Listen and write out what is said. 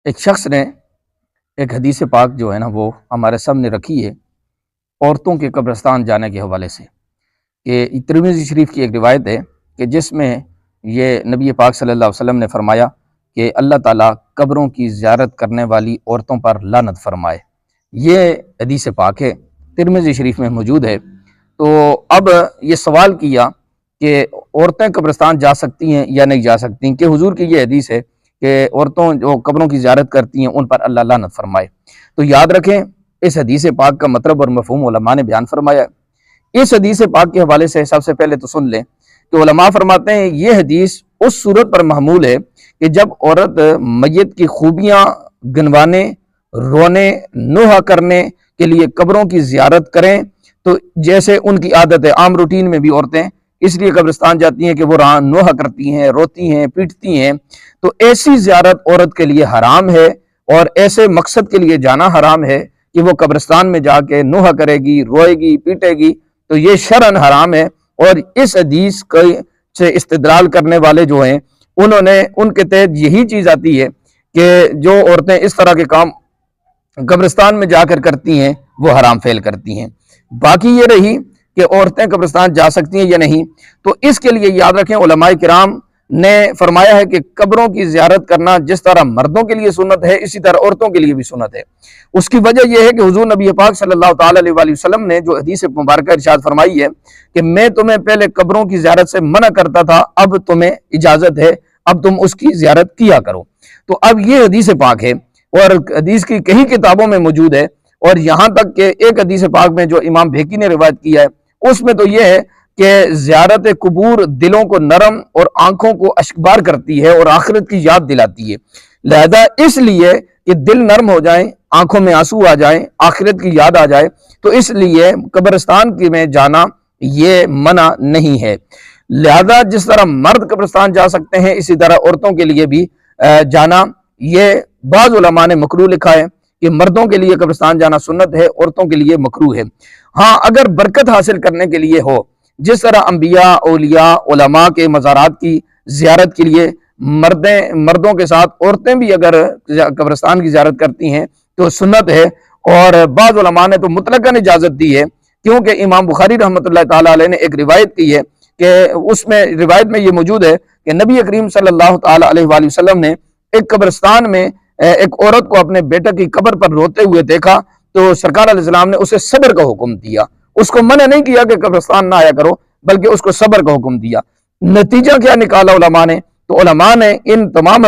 ایک شخص نے ایک حدیث پاک جو ہے نا وہ ہمارے سامنے رکھی ہے عورتوں کے قبرستان جانے کے حوالے سے، کہ ترمذی شریف کی ایک روایت ہے کہ جس میں یہ نبی پاک صلی اللہ علیہ وسلم نے فرمایا کہ اللہ تعالیٰ قبروں کی زیارت کرنے والی عورتوں پر لعنت فرمائے۔ یہ حدیث پاک ہے، ترمذی شریف میں موجود ہے۔ تو اب یہ سوال کیا کہ عورتیں قبرستان جا سکتی ہیں یا نہیں جا سکتی، کہ حضور کی یہ حدیث ہے کہ عورتوں جو قبروں کی زیارت کرتی ہیں ان پر اللہ لعنت فرمائے۔ تو یاد رکھیں اس حدیث پاک کا مطلب اور مفہوم علماء نے بیان فرمایا ہے۔ اس حدیث پاک کے حوالے سے سب سے پہلے تو سن لیں کہ علماء فرماتے ہیں یہ حدیث اس صورت پر محمول ہے کہ جب عورت میت کی خوبیاں گنوانے، رونے، نوحہ کرنے کے لیے قبروں کی زیارت کریں، تو جیسے ان کی عادت ہے، عام روٹین میں بھی عورتیں اس لیے قبرستان جاتی ہیں کہ وہ نوحہ کرتی ہیں، روتی ہیں، پیٹتی ہیں، تو ایسی زیارت عورت کے لیے حرام ہے، اور ایسے مقصد کے لیے جانا حرام ہے کہ وہ قبرستان میں جا کے نوحہ کرے گی، روئے گی، پیٹے گی، تو یہ شرعاً حرام ہے۔ اور اس حدیث سے استدلال کرنے والے جو ہیں ان کے تحت یہی چیز آتی ہے کہ جو عورتیں اس طرح کے کام قبرستان میں جا کر کرتی ہیں وہ حرام فعل کرتی ہیں۔ باقی یہ رہی کہ عورتیں قبرستان جا سکتی ہیں یا نہیں، تو اس کے لیے یاد رکھیں علماء کرام نے فرمایا ہے کہ قبروں کی زیارت کرنا جس طرح مردوں کے لیے سنت ہے اسی طرح عورتوں کے لیے بھی سنت ہے۔ اس کی وجہ یہ ہے کہ حضور نبی پاک صلی اللہ تعالی علیہ وسلم نے جو حدیث مبارکہ ارشاد فرمائی ہے کہ میں تمہیں پہلے قبروں کی زیارت سے منع کرتا تھا، اب تمہیں اجازت ہے، اب تم اس کی زیارت کیا کرو۔ تو اب یہ حدیث پاک ہے اور حدیث کی کئی کتابوں میں موجود ہے، اور یہاں تک کہ ایک حدیث پاک میں جو امام بھیکی نے روایت کیا ہے اس میں تو یہ ہے کہ زیارت قبور دلوں کو نرم اور آنکھوں کو اشکبار کرتی ہے اور آخرت کی یاد دلاتی ہے، لہذا اس لیے کہ دل نرم ہو جائیں، آنکھوں میں آنسو آ جائیں، آخرت کی یاد آ جائے، تو اس لیے قبرستان میں جانا یہ منع نہیں ہے۔ لہذا جس طرح مرد قبرستان جا سکتے ہیں اسی طرح عورتوں کے لیے بھی جانا، یہ بعض علماء نے مکروہ لکھا ہے کہ مردوں کے لیے قبرستان جانا سنت ہے، عورتوں کے لیے مکروہ ہے۔ ہاں اگر برکت حاصل کرنے کے لیے ہو، جس طرح انبیاء، اولیاء، علماء کے مزارات کی زیارت کے لیے مردوں کے ساتھ عورتیں بھی اگر قبرستان کی زیارت کرتی ہیں تو سنت ہے، اور بعض علماء نے تو مطلقاً اجازت دی ہے، کیونکہ امام بخاری رحمۃ اللہ تعالی علیہ نے ایک روایت کی ہے کہ اس میں روایت میں یہ موجود ہے کہ نبی کریم صلی اللہ تعالی علیہ وآلہ وسلم نے ایک قبرستان میں ایک عورت کو اپنے بیٹے کی قبر پر روتے ہوئے دیکھا، تو سرکار علیہ السلام نے اسے صبر کا حکم دیا، اس کو منع نہیں کیا کہ قبرستان نہ آیا کرو، بلکہ اس کو صبر کا حکم دیا۔ نتیجہ کیا نکالا علماء نے؟ تو علماء نے ان تمام